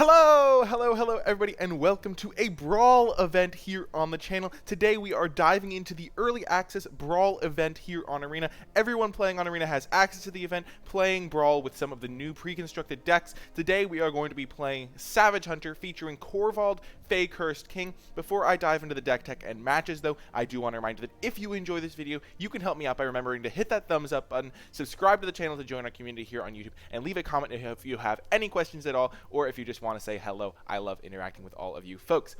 Hello everybody, and welcome to a Brawl event here on the channel. Today we are diving into the early access Brawl event here on Arena. Everyone playing on Arena has access to the event, playing Brawl with some of the new pre-constructed decks. Today we are going to be playing Savage Hunter featuring Korvold, Fae-Cursed King. Before I dive into the deck tech and matches though, I do want to remind you that if you enjoy this video, you can help me out by remembering to hit that thumbs up button, subscribe to the channel to join our community here on YouTube, and leave a comment if you have any questions at all, or if you just want to say hello. I love interacting with all of you folks.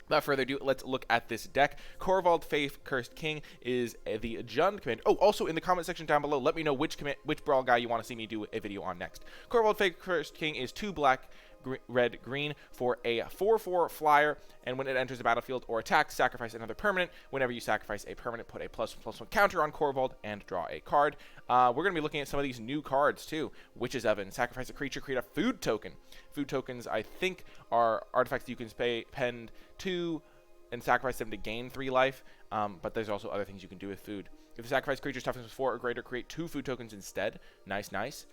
Without further ado, let's look at this deck. Korvold Fae-Cursed King is the Jund commander. Oh, also in the comment section down below, let me know which Brawl guy you want to see me do a video on next. Korvold Fae-Cursed King is 2 black, red, green for a 4/4 flyer, and when it enters the battlefield or attacks, sacrifice another permanent. Whenever you sacrifice a permanent, put a +1/+1 counter on Korvold and draw a card. We're going to be looking at some of these new cards too. Witch's Oven, sacrifice a creature, create a food token. Food tokens, I think, are artifacts that you can spend 2 and sacrifice them to gain 3 life, but there's also other things you can do with food. If the sacrifice creature's toughness is 4 or greater, create 2 food tokens instead. Nice.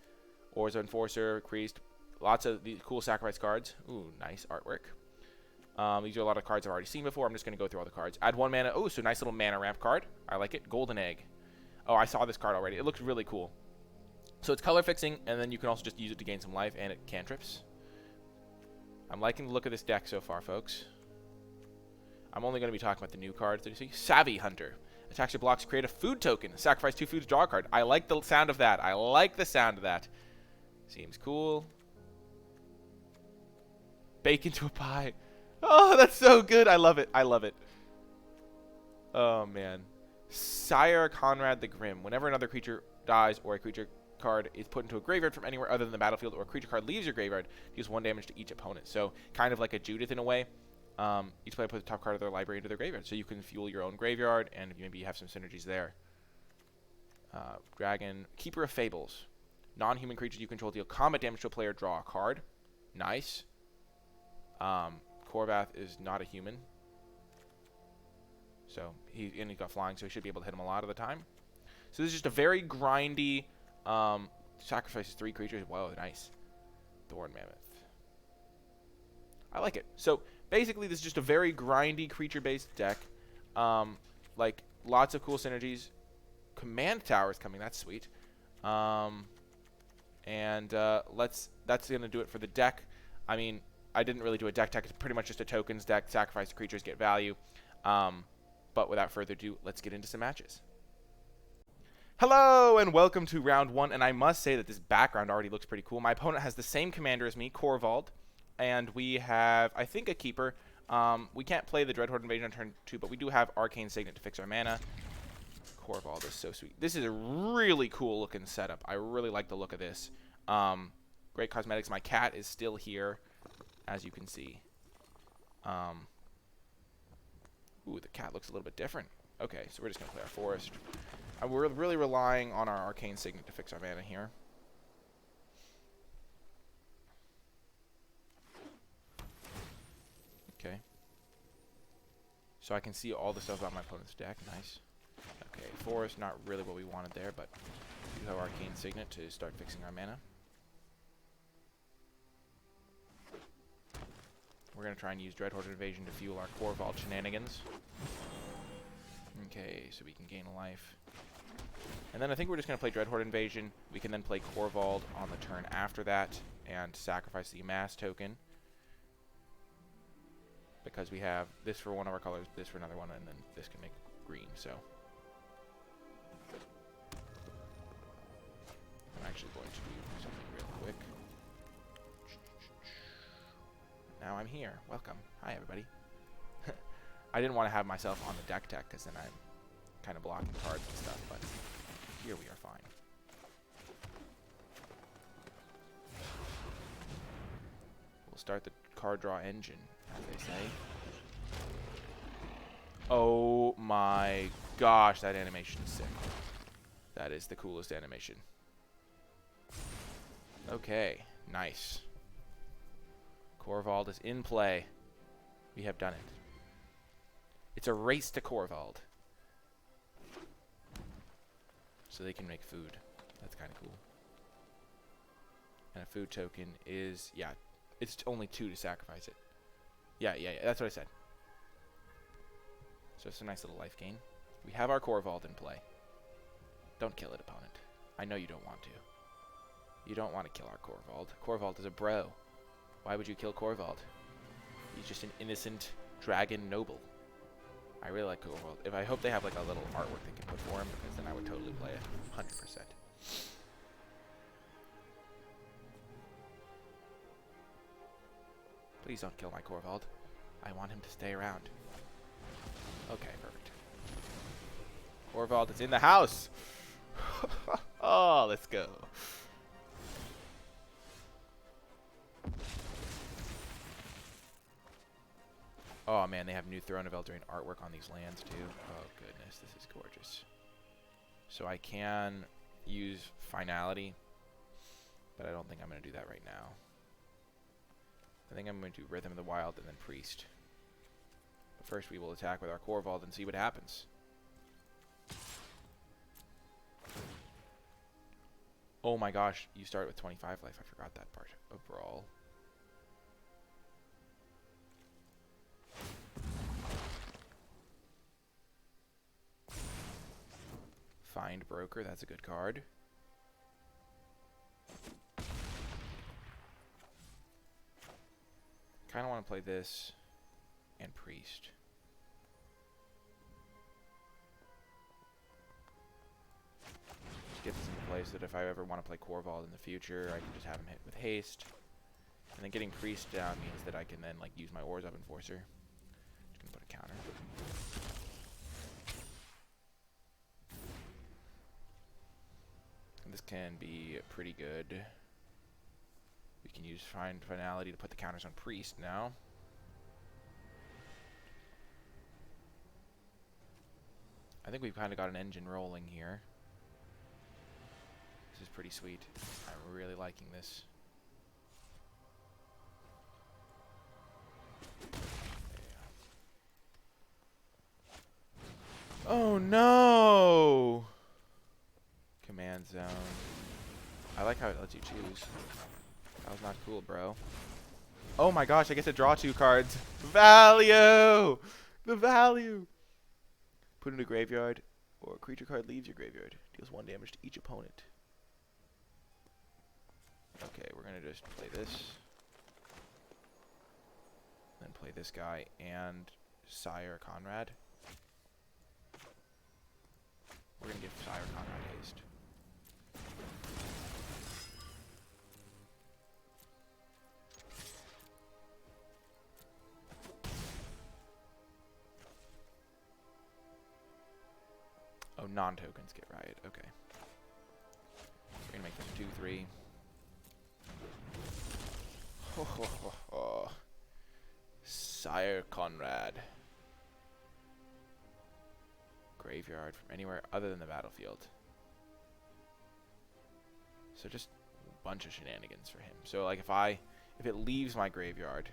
Or's Enforcer, creates lots of these cool sacrifice cards. Ooh, nice artwork. These are a lot of cards I've already seen before. I'm just going to go through all the cards. Add 1 mana. Oh, so nice little mana ramp card. I like it. Golden Egg. Oh, I saw this card already. It looks really cool. So it's color fixing, and then you can also just use it to gain some life, and it cantrips. I'm liking the look of this deck so far, folks. I'm only going to be talking about the new cards. Did you see? Savage Hunter. Attacks your blocks, create a food token. Sacrifice 2 foods, draw a card. I like the sound of that. Seems cool. Bake into a pie. Oh, that's so good. I love it. Oh, man. Sire Conrad the Grim. Whenever another creature dies or a creature card is put into a graveyard from anywhere other than the battlefield, or a creature card leaves your graveyard, deals 1 damage to each opponent. So kind of like a Judith in a way. Each player puts the top card of their library into their graveyard, so you can fuel your own graveyard, and maybe you have some synergies there. Dragon. Keeper of Fables. Non-human creatures you control deal combat damage to a player, draw a card. Nice. Korvath is not a human. So he got flying, so he should be able to hit him a lot of the time. So this is just a very grindy, sacrifices 3 creatures. Whoa, nice. Thorn Mammoth. I like it. So basically this is just a very grindy creature-based deck. Like lots of cool synergies. Command Tower is coming. That's sweet. That's going to do it for the deck. I mean, I didn't really do a deck tech. It's pretty much just a tokens deck. Sacrifice creatures, get value. But without further ado, let's get into some matches. Hello, and welcome to round 1. And I must say that this background already looks pretty cool. My opponent has the same commander as me, Korvold. And we have, I think, a keeper. We can't play the Dreadhorde Invasion on turn 2, but we do have Arcane Signet to fix our mana. Korvold is so sweet. This is a really cool looking setup. I really like the look of this. Great cosmetics. My cat is still here, as you can see. Ooh, the cat looks a little bit different. Okay, so we're just going to play our forest. We're really relying on our Arcane Signet to fix our mana here. Okay. So I can see all the stuff about my opponent's deck. Nice. Okay, forest, not really what we wanted there, but we have Arcane Signet to start fixing our mana. We're going to try and use Dreadhorde Invasion to fuel our Korvold shenanigans. Okay, so we can gain a life. And then I think we're just going to play Dreadhorde Invasion. We can then play Korvold on the turn after that and sacrifice the Amass token. Because we have this for one of our colors, this for another one, and then this can make green, so. I'm actually going to do something real quick. Now I'm here. Welcome. Hi, everybody. I didn't want to have myself on the deck tech, because then I'm kind of blocking cards and stuff, but here we are fine. We'll start the card draw engine, as they say. Oh my gosh, that animation is sick. That is the coolest animation. Okay, nice. Korvold is in play. We have done it. It's a race to Korvold. So they can make food. That's kind of cool. And a food token is, yeah, It's only 2 to sacrifice it. Yeah, that's what I said. So it's a nice little life gain. We have our Korvold in play. Don't kill it, opponent. I know you don't want to. You don't want to kill our Korvold. Korvold is a bro. Why would you kill Korvold? He's just an innocent dragon noble. I really like Korvold. I hope they have like a little artwork they can put for him, because then I would totally play it 100%. Please don't kill my Korvold. I want him to stay around. Okay, perfect. Korvold is in the house! Oh, let's go. Oh man, they have new Throne of Eldraine artwork on these lands too. Oh goodness, this is gorgeous. So I can use Finality, but I don't think I'm going to do that right now. I think I'm going to do Rhythm of the Wild and then Priest. But first we will attack with our Korvold and see what happens. Oh my gosh, you start with 25 life. I forgot that part of Brawl. Find Broker, that's a good card. Kind of want to play this and Priest. Just get this into place so that if I ever want to play Korvold in the future, I can just have him hit with haste. And then getting Priest down means that I can then like use my Ores Up Enforcer. Just gonna put a counter. And this can be pretty good. We can use Find Finality to put the counters on Priest now. I think we've kind of got an engine rolling here. This is pretty sweet. I'm really liking this. Oh no! Command zone. I like how it lets you choose. That was not cool, bro. Oh my gosh, I get to draw 2 cards. Value! The value! Put in a graveyard, or a creature card leaves your graveyard. Deals 1 damage to each opponent. Okay, we're going to just play this. Then play this guy and Sire Conrad. We're going to give Sire Conrad haste. Oh, non-tokens get Riot. Okay. We're going to make this 2/3. Ho, ho, ho, ho. Sire Conrad. Graveyard from anywhere other than the battlefield. So just a bunch of shenanigans for him. So like if it leaves my graveyard,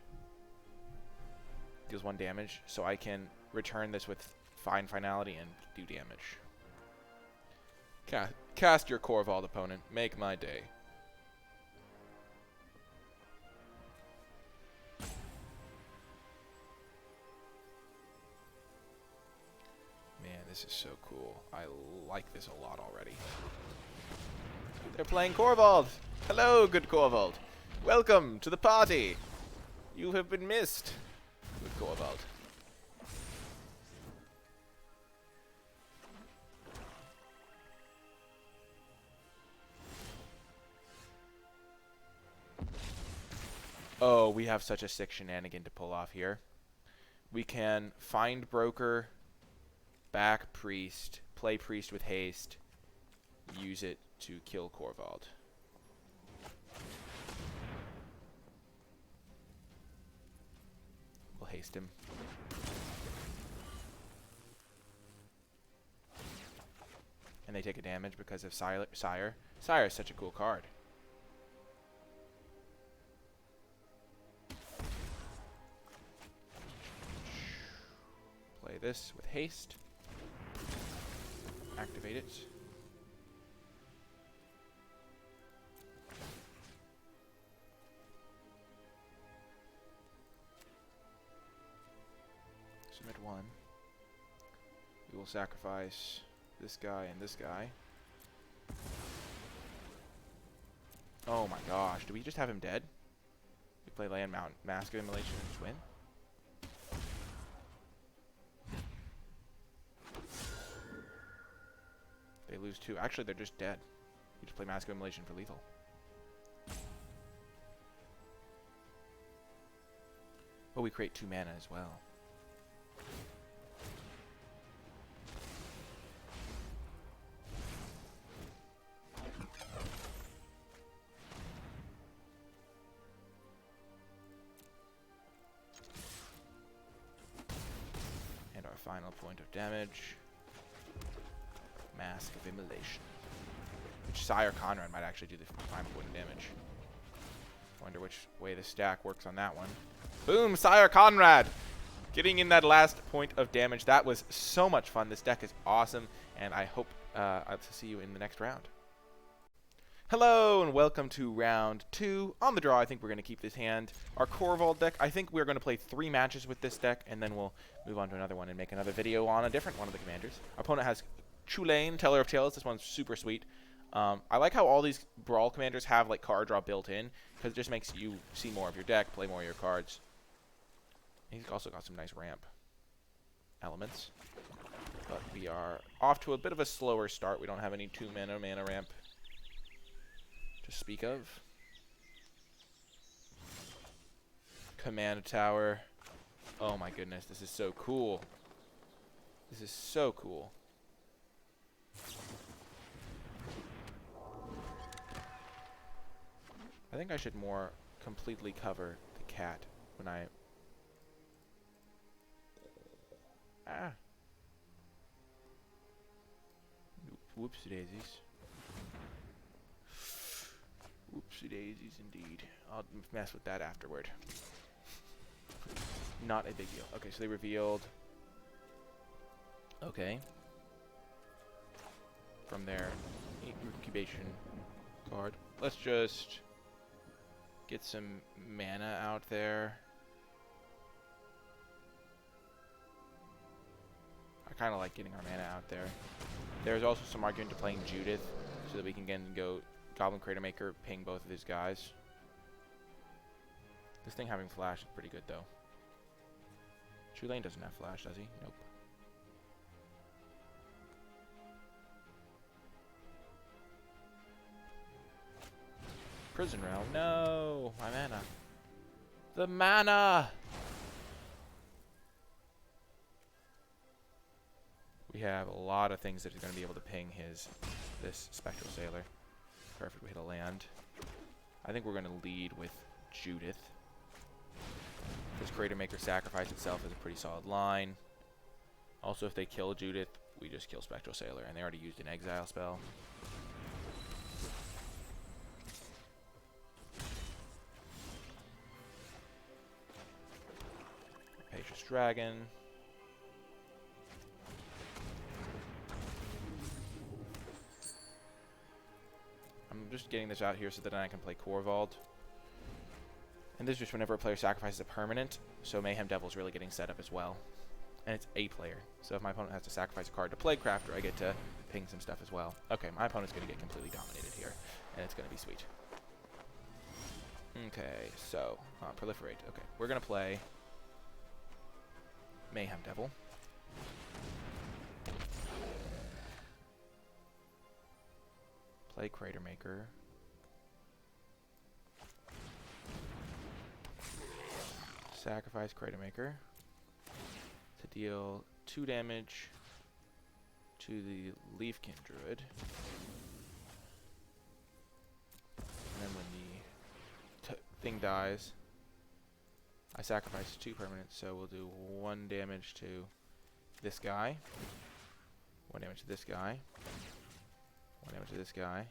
deals 1 damage, so I can return this with Find Finality and do damage. Cast your Korvold, opponent. Make my day. Man, this is so cool. I like this a lot already. They're playing Korvold. Hello, good Korvold. Welcome to the party. You have been missed, good Korvold. Oh, we have such a sick shenanigan to pull off here. We can Find Broker, back Priest, play Priest with haste, use it to kill Korvold. We'll haste him. And they take a damage because of Sire. Sire is such a cool card. Play this with haste. Activate it. Submit 1. We will sacrifice this guy and this guy. Oh my gosh, do we just have him dead? We play land mount, Mask of Immolation, and just win? They lose 2. Actually, they're just dead. We just play Mask of Immolation for lethal. But we create 2 mana as well. And our final point of damage. Mask of Immolation. Which Sire Conrad might actually do the final point of damage. Wonder which way the stack works on that one. Boom! Sire Conrad! Getting in that last point of damage. That was so much fun. This deck is awesome, and I hope I'll see you in the next round. Hello, and welcome to round 2. On the draw, I think we're going to keep this hand. Our Korvold deck, I think we're going to play 3 matches with this deck, and then we'll move on to another one and make another video on a different one of the commanders. Our opponent has Chulain, Teller of Tales. This one's super sweet. I like how all these Brawl commanders have like card draw built in, because it just makes you see more of your deck, play more of your cards. He's also got some nice ramp elements. But we are off to a bit of a slower start. We don't have any 2 mana ramp to speak of. Command tower. Oh my goodness, this is so cool. This is so cool. I think I should more completely cover the cat when I... Ah. Whoopsie daisies. Whoopsie daisies indeed. I'll mess with that afterward. Not a big deal. Okay, so they revealed... Okay. From their incubation card. Let's just get some mana out there. I kind of like getting our mana out there. There's also some argument to playing Judith, so that we can again go Goblin Crater Maker, ping both of these guys. This thing having flash is pretty good though. Chulain doesn't have flash, does he? Nope. Prison Realm. No! My mana. The mana! We have a lot of things that are going to be able to ping this Spectral Sailor. Perfect, we hit a land. I think we're going to lead with Judith. This Crater Maker sacrifice itself is a pretty solid line. Also, if they kill Judith, we just kill Spectral Sailor, and they already used an exile spell. Rapacious Dragon. I'm just getting this out here so that I can play Korvold. And this is just whenever a player sacrifices a permanent, so Mayhem Devil's really getting set up as well. And it's a player, so if my opponent has to sacrifice a card to play Crafter, I get to ping some stuff as well. Okay, my opponent's going to get completely dominated here, and it's going to be sweet. Okay, so, Proliferate. Okay, we're going to play Mayhem Devil. Play Crater Maker. Sacrifice Crater Maker to deal 2 damage to the Leafkin Druid. And then when the thing dies, I sacrifice 2 permanents, so we'll do 1 damage to this guy, 1 damage to this guy, 1 damage to this guy.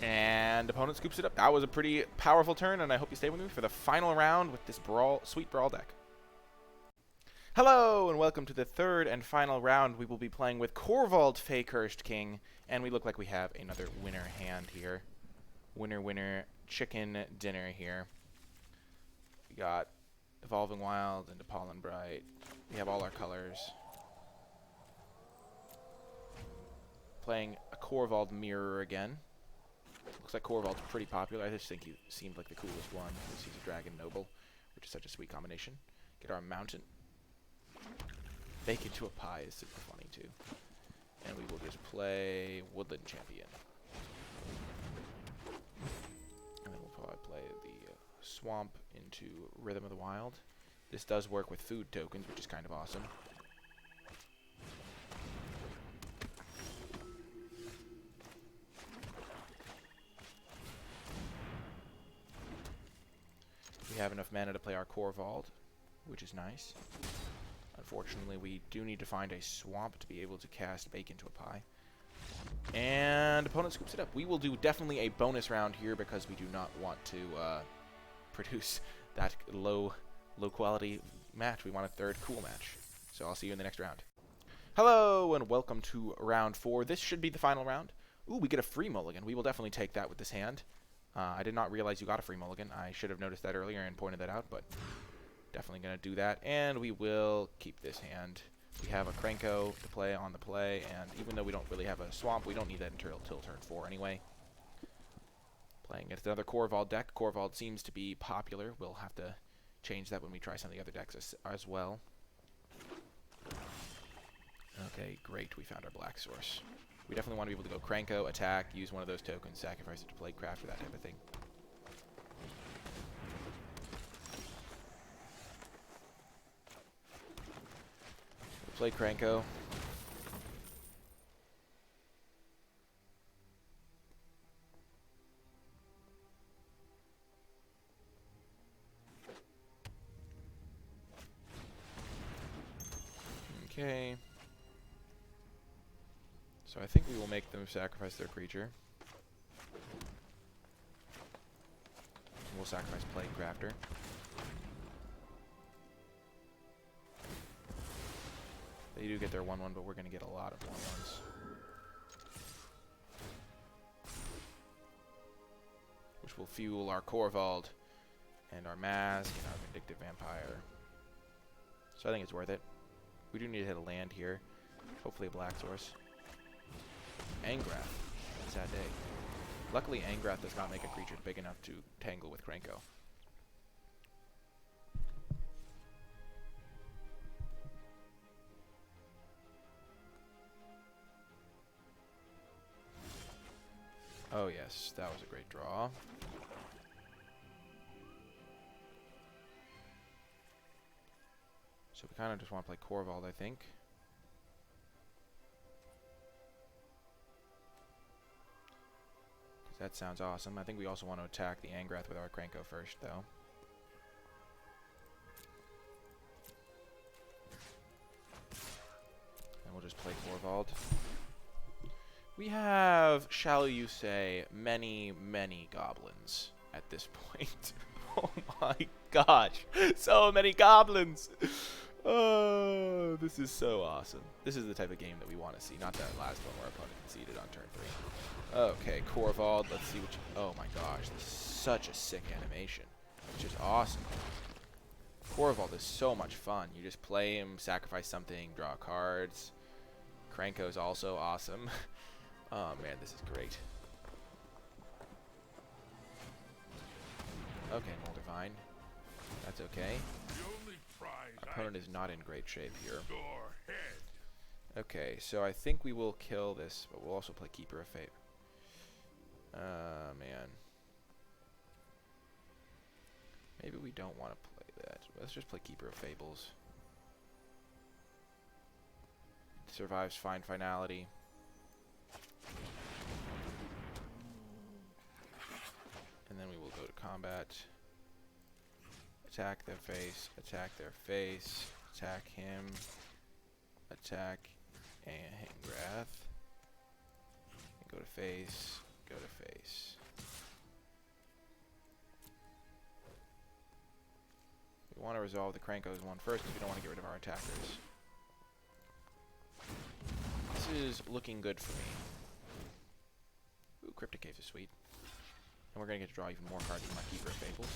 And opponent Opponent scoops it up. That was a pretty powerful turn, and I hope you stay with me for the final round with this sweet Brawl deck. Hello, and welcome to the third and final round. We will be playing with Korvold, Fae-Cursed King, and we look like we have another winner hand here. Winner, winner, chicken dinner here. We got Evolving Wild and Pollen Bright. We have all our colors. Playing a Korvold Mirror again. Looks like Korvold's pretty popular. I just think he seemed like the coolest one because he's a Dragon Noble, which is such a sweet combination. Get our Mountain. Bake into a Pie is super funny too. And we will just play Woodland Champion. And then we'll probably play the Swamp into Rhythm of the Wild. This does work with food tokens, which is kind of awesome. We have enough mana to play our Korvold, which is nice. Unfortunately, we do need to find a swamp to be able to cast Bake into a Pie. And opponent scoops it up. We will do definitely a bonus round here because we do not want to produce that low quality match. We want a third cool match. So I'll see you in the next round. Hello, and welcome to round 4. This should be the final round. Ooh, we get a free mulligan. We will definitely take that with this hand. I did not realize you got a free mulligan. I should have noticed that earlier and pointed that out, but definitely going to do that. And we will keep this hand. We have a Krenko to play on the play, and even though we don't really have a swamp, we don't need that until turn 4 anyway. Playing against another Korvold deck. Korvold seems to be popular. We'll have to change that when we try some of the other decks as well. Okay, great. We found our black source. We definitely want to be able to go Krenko, attack, use one of those tokens, sacrifice it to play craft or that type of thing. We'll play Krenko. Okay. So I think we will make them sacrifice their creature. We'll sacrifice Plague Crafter. They do get their 1/1, but we're going to get a lot of 1/1s. Which will fuel our Korvold and our Mask and our Vindictive Vampire. So I think it's worth it. We do need to hit a land here. Hopefully a black source. Angrath. Sad day. Luckily, Angrath does not make a creature big enough to tangle with Krenko. Oh yes, that was a great draw. So we kind of just want to play Korvold, I think. That sounds awesome. I think we also want to attack the Angrath with our Krenko first, though. And we'll just play Korvold. We have, shall you say, many, many goblins at this point. Oh my gosh. So many goblins. Oh, this is so awesome. This is the type of game that we want to see, not that last one where our opponent conceded on turn 3. Okay, Korvold, let's see what you... Oh my gosh, this is such a sick animation. Which is awesome. Korvold is so much fun. You just play him, sacrifice something, draw cards. Krenko is also awesome. Oh man, this is great. Okay, Moldavine. That's okay. Our opponent is not in great shape here. Okay, so I think we will kill this, but we'll also play Keeper of Fate. Man. Maybe we don't want to play that. Let's just play Keeper of Fables. It survives Fine Finality. And then we will go to combat. Attack their face, attack their face, attack him, attack Angrath. Go to face, go to face. We want to resolve the Krankos one first because we don't want to get rid of our attackers. This is looking good for me. Ooh, Cryptic Caves is sweet. And we're going to get to draw even more cards from my Keeper of Fables.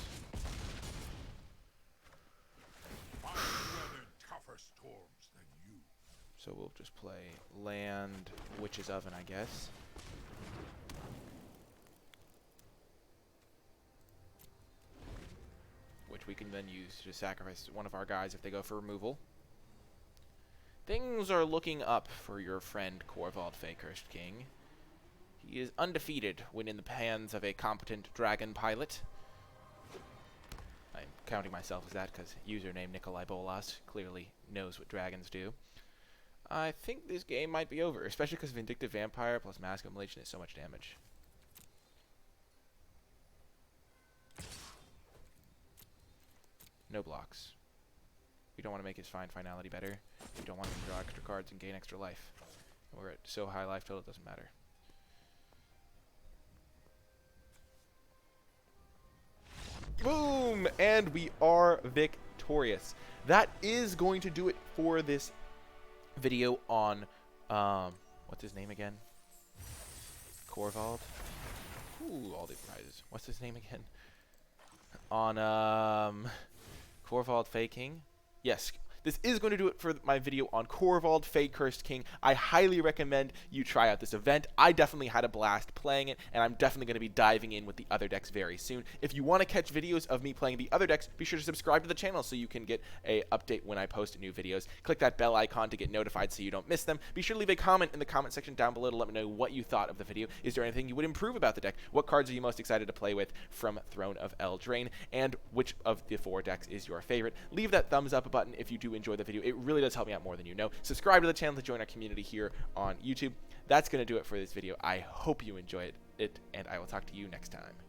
So we'll just play land, Witch's Oven, I guess. Which we can then use to sacrifice one of our guys if they go for removal. Things are looking up for your friend Korvold, Fae-Cursed King. He is undefeated when in the hands of a competent dragon pilot. I'm counting myself as that because username Nikolai Bolas clearly knows what dragons do. I think this game might be over, especially because Vindictive Vampire plus Mask of Immolation is so much damage. No blocks. We don't want to make his finality better. We don't want him to draw extra cards and gain extra life. We're at so high life total it doesn't matter. Boom! And we are victorious. That is going to do it for this video on, what's his name again? Korvold? Ooh, all the prizes. What's his name again? On, Korvold Fae King? Yes. This is going to do it for my video on Korvold Fae-Cursed King. I highly recommend you try out this event. I definitely had a blast playing it, and I'm definitely going to be diving in with the other decks very soon. If you want to catch videos of me playing the other decks, be sure to subscribe to the channel so you can get an update when I post new videos. Click that bell icon to get notified so you don't miss them. Be sure to leave a comment in the comment section down below to let me know what you thought of the video. Is there anything you would improve about the deck? What cards are you most excited to play with from Throne of Eldraine? And which of the 4 decks is your favorite? Leave that thumbs up button if you do enjoy the video. It really does help me out more than you know. Subscribe to the channel to join our community here on YouTube. That's going to do it for this video. I hope you enjoyed it, and I will talk to you next time.